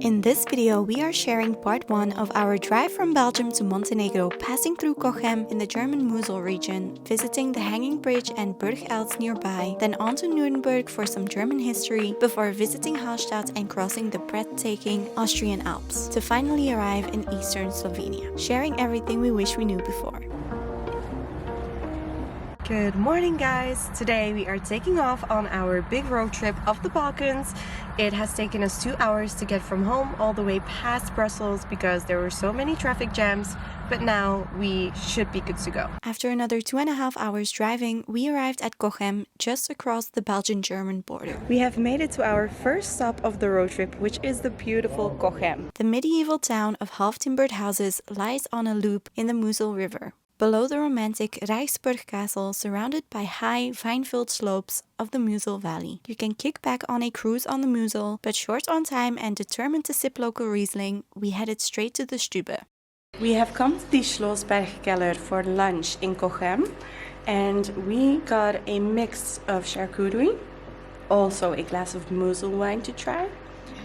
In this video, we are sharing part 1 of our drive from Belgium to Montenegro, passing through Cochem in the German Mosel region, visiting the Hanging Bridge and Burg Eltz nearby, then on to Nürnberg for some German history, before visiting Hallstatt and crossing the breathtaking Austrian Alps, to finally arrive in eastern Slovenia, sharing everything we wish we knew before. Good morning, guys! Today we are taking off on our big road trip of the Balkans. It has taken us 2 hours to get from home all the way past Brussels because there were so many traffic jams, but now we should be good to go. After another 2.5 hours driving, we arrived at Cochem, just across the Belgian-German border. We have made it to our first stop of the road trip, which is the beautiful Cochem. The medieval town of half-timbered houses lies on a loop in the Mosel River, below the romantic Rijksburg Castle, surrounded by high, vine-filled slopes of the Mosel Valley. You can kick back on a cruise on the Mosel, but short on time and determined to sip local Riesling, we headed straight to the Stube. We have come to the Schlossbergkeller for lunch in Cochem, and we got a mix of charcuterie, also a glass of Mosel wine to try,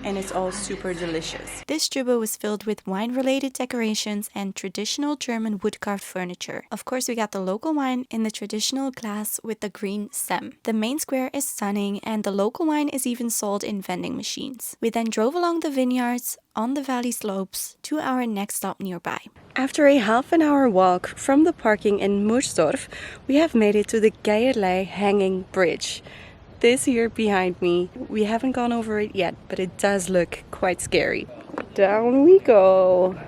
and it's all super delicious. This Stube was filled with wine-related decorations and traditional German wood-carved furniture. Of course, we got the local wine in the traditional glass with the green stem. The main square is stunning, and the local wine is even sold in vending machines. We then drove along the vineyards on the valley slopes to our next stop nearby. After a half-an-hour walk from the parking in Moersdorf, we have made it to the Geierlay hanging bridge. This here behind me, we haven't gone over it yet, but it does look quite scary. Down we go.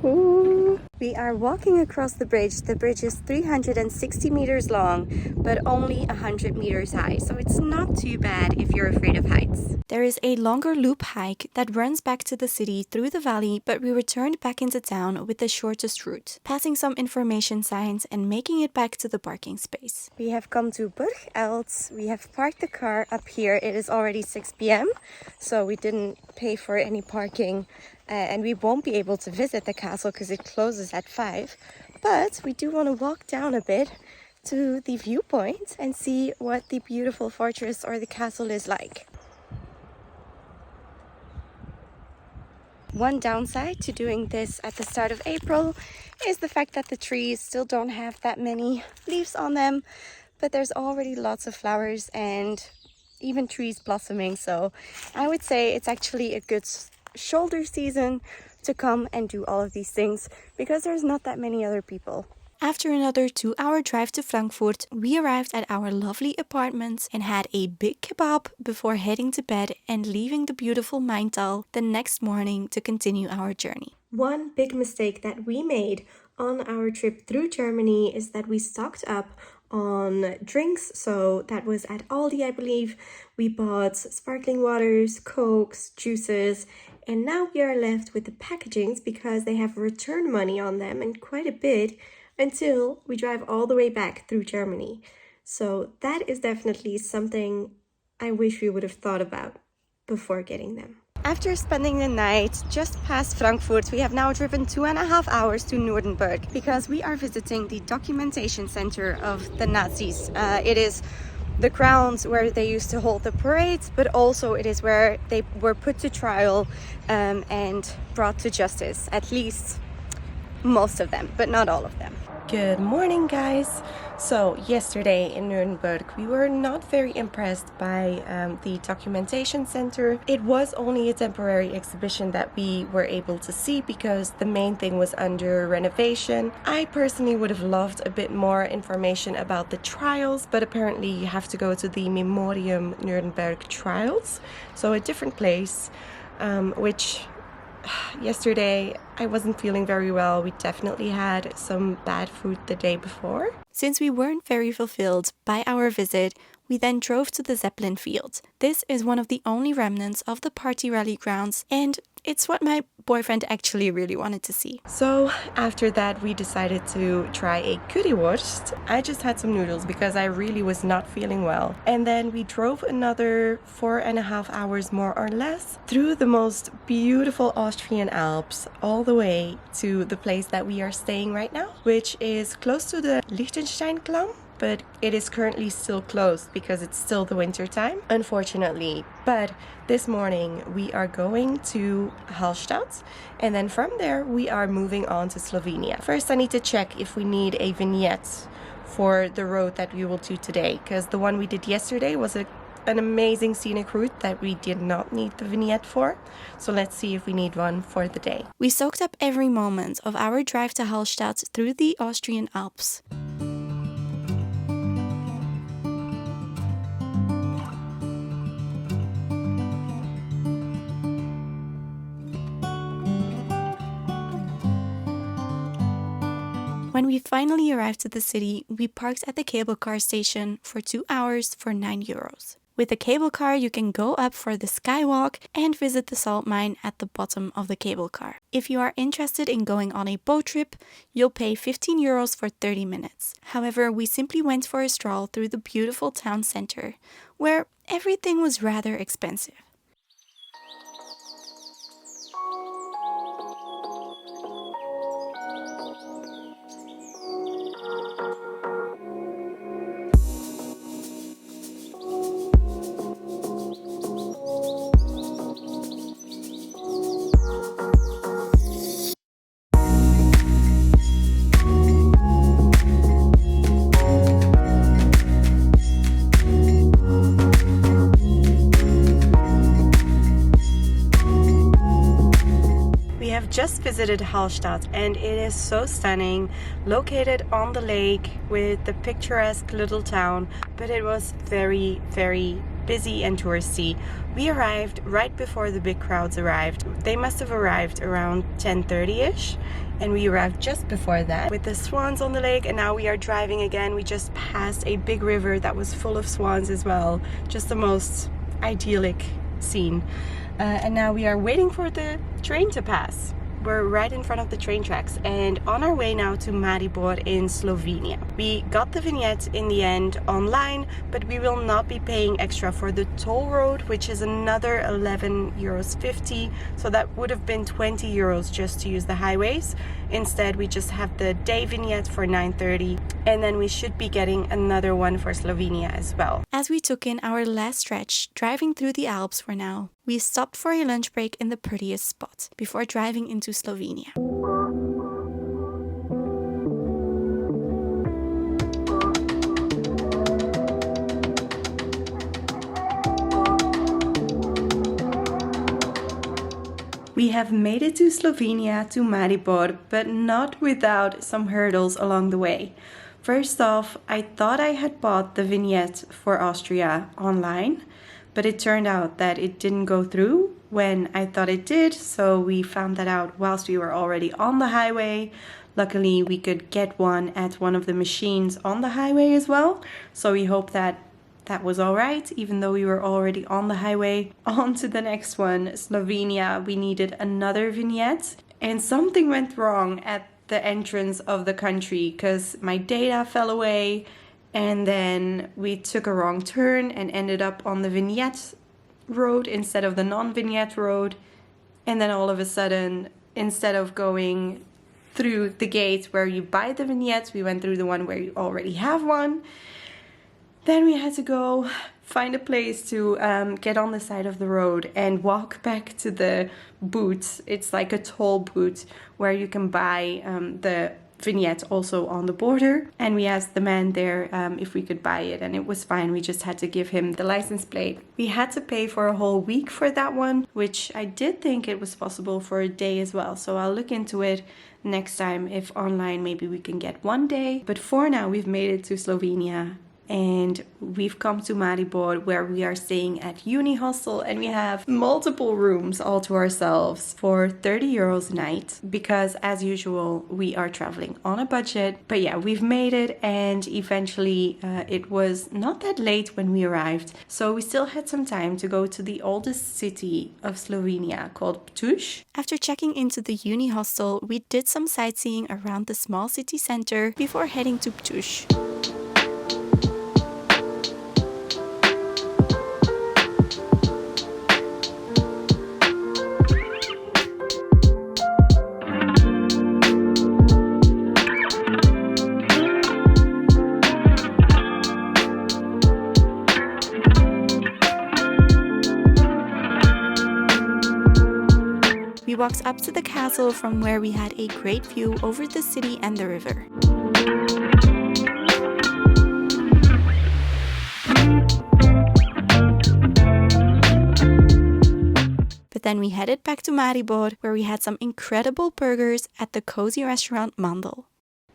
Ooh. We are walking across the bridge. The bridge is 360 meters long, but only 100 meters high, so it's not too bad if you're afraid of heights. There is a longer loop hike that runs back to the city through the valley, but we returned back into town with the shortest route, passing some information signs and making it back to the parking space. We have come to Burg Eltz. We have parked the car up here. It is already 6 p.m, so we didn't pay for any parking. And we won't be able to visit the castle because it closes at 5. But we do want to walk down a bit to the viewpoint and see what the beautiful fortress or the castle is like. One downside to doing this at the start of April is the fact that the trees still don't have that many leaves on them, but there's already lots of flowers and even trees blossoming, so I would say it's actually a good shoulder season to come and do all of these things because there's not that many other people. After another 2-hour drive to Frankfurt, we arrived at our lovely apartments and had a big kebab before heading to bed and leaving the beautiful Maintal the next morning to continue our journey. One big mistake that we made on our trip through Germany is that we stocked up on drinks, so that was at Aldi, I believe. We bought sparkling waters, cokes, juices, and now we are left with the packagings because they have return money on them, and quite a bit, until we drive all the way back through Germany. So that is definitely something I wish we would have thought about before getting them. After spending the night just past Frankfurt, we have now driven 2.5 hours to Nürnberg because we are visiting the documentation center of the Nazis. It is the grounds where they used to hold the parades, but also it is where they were put to trial and brought to justice, at least most of them, but not all of them. Good morning, guys! So yesterday in Nürnberg we were not very impressed by the documentation center. It was only a temporary exhibition that we were able to see because the main thing was under renovation. I personally would have loved a bit more information about the trials, but apparently you have to go to the Memoriam Nürnberg trials, so a different place, which yesterday I wasn't feeling very well. We definitely had some bad food the day before. Since we weren't very fulfilled by our visit, we then drove to the Zeppelin field. This is one of the only remnants of the party rally grounds, and it's what my boyfriend actually really wanted to see. So after that we decided to try a currywurst. I just had some noodles because I really was not feeling well. And then we drove another 4.5 hours more or less through the most beautiful Austrian Alps all the way to the place that we are staying right now, which is close to the Liechtenstein Klamm. but it is currently still closed because it's still the winter time, unfortunately. But this morning we are going to Hallstatt, and then from there we are moving on to Slovenia. First I need to check if we need a vignette for the road that we will do today, because the one we did yesterday was an amazing scenic route that we did not need the vignette for. So let's see if we need one for the day. We soaked up every moment of our drive to Hallstatt through the Austrian Alps. When we finally arrived at the city, we parked at the cable car station for 2 hours for €9. With the cable car, you can go up for the skywalk and visit the salt mine at the bottom of the cable car. If you are interested in going on a boat trip, you'll pay €15 for 30 minutes. However, we simply went for a stroll through the beautiful town center, where everything was rather expensive. Just visited Hallstatt, and it is so stunning, located on the lake with the picturesque little town, but it was very, very busy and touristy. We arrived right before the big crowds arrived. They must have arrived around 10:30ish, and we arrived just before that with the swans on the lake, and now we are driving again. We just passed a big river that was full of swans as well. Just the most idyllic scene. And now we are waiting for the train to pass. We're right in front of the train tracks and on our way now to Maribor in Slovenia. We got the vignette in the end online, but we will not be paying extra for the toll road, which is another €11.50. So that would have been €20 just to use the highways. Instead, we just have the day vignette for €9.30, and then we should be getting another one for Slovenia as well. As we took in our last stretch, driving through the Alps for now, we stopped for a lunch break in the prettiest spot before driving into Slovenia. We have made it to Slovenia, to Maribor, but not without some hurdles along the way. First off, I thought I had bought the vignette for Austria online, but it turned out that it didn't go through when I thought it did, so we found that out whilst we were already on the highway. Luckily, we could get one at one of the machines on the highway as well, so we hope that that was all right, even though we were already on the highway. On to the next one, Slovenia. We needed another vignette, and something went wrong at the entrance of the country because my data fell away, and then we took a wrong turn and ended up on the vignette road instead of the non-vignette road. And then all of a sudden, instead of going through the gate where you buy the vignettes, we went through the one where you already have one. Then we had to go find a place to get on the side of the road and walk back to the booth. It's like a toll booth where you can buy the vignette also on the border. And we asked the man there if we could buy it, and it was fine. We just had to give him the license plate. We had to pay for a whole week for that one, which I did think it was possible for a day as well. So I'll look into it next time. If online, maybe we can get one day. But for now, we've made it to Slovenia. And we've come to Maribor, where we are staying at uni hostel, and we have multiple rooms all to ourselves for €30 a night, because as usual we are traveling on a budget. But yeah, we've made it, and eventually it was not that late when we arrived, so we still had some time to go to the oldest city of Slovenia called Ptuj. After checking into the uni hostel, we did some sightseeing around the small city center before heading to Ptuj. walked up to the castle from where we had a great view over the city and the river. But then we headed back to Maribor, where we had some incredible burgers at the cozy restaurant Mandel.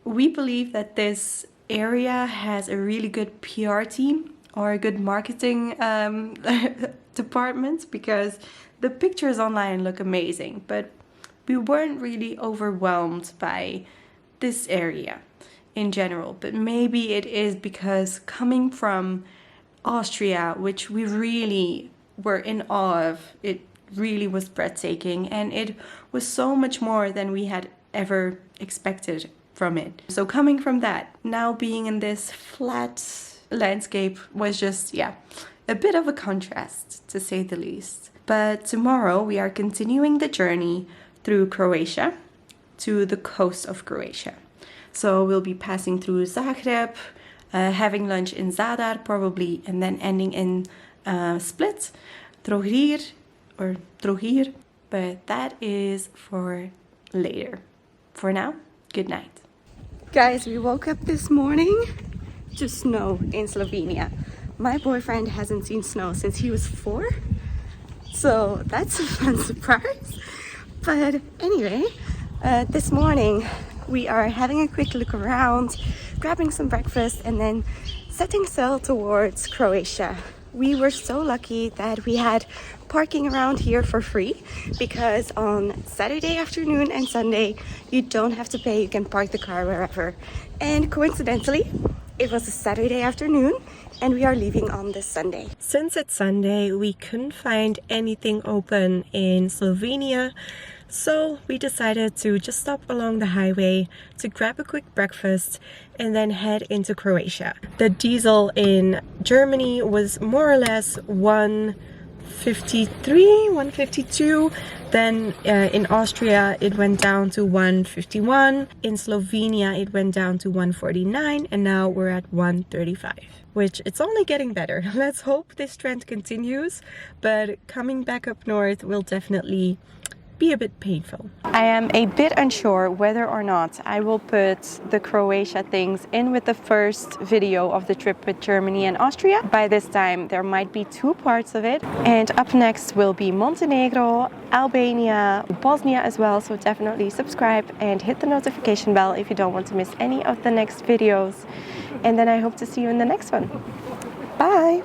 We believe that this area has a really good PR team or a good marketing department, because the pictures online look amazing, but we weren't really overwhelmed by this area in general. But maybe it is because coming from Austria, which we really were in awe of, it really was breathtaking, and it was so much more than we had ever expected from it. So coming from that, now being in this flat landscape was just, yeah, a bit of a contrast, to say the least. But tomorrow we are continuing the journey through Croatia to the coast of Croatia. So we'll be passing through Zagreb, having lunch in Zadar probably, and then ending in Split, Trogir, but that is for later. For now, good night. Guys, we woke up this morning to snow in Slovenia. My boyfriend hasn't seen snow since he was 4, so that's a fun surprise. But anyway, this morning we are having a quick look around, grabbing some breakfast, and then setting sail towards Croatia. We were so lucky that we had parking around here for free, because on Saturday afternoon and Sunday you don't have to pay, you can park the car wherever. And coincidentally, it was a Saturday afternoon and we are leaving on this Sunday. Since it's Sunday, we couldn't find anything open in Slovenia, so we decided to just stop along the highway to grab a quick breakfast and then head into Croatia. The diesel in Germany was more or less 153, 152. Then in Austria it went down to 151. In Slovenia it went down to 149, and now we're at 135. Which it's only getting better. Let's hope this trend continues, but coming back up north will definitely be a bit painful. I am a bit unsure whether or not I will put the Croatia things in with the first video of the trip with Germany and Austria. By this time there might be 2 parts of it, and up next will be Montenegro, Albania, Bosnia as well, so definitely subscribe and hit the notification bell if you don't want to miss any of the next videos, and then I hope to see you in the next one. Bye!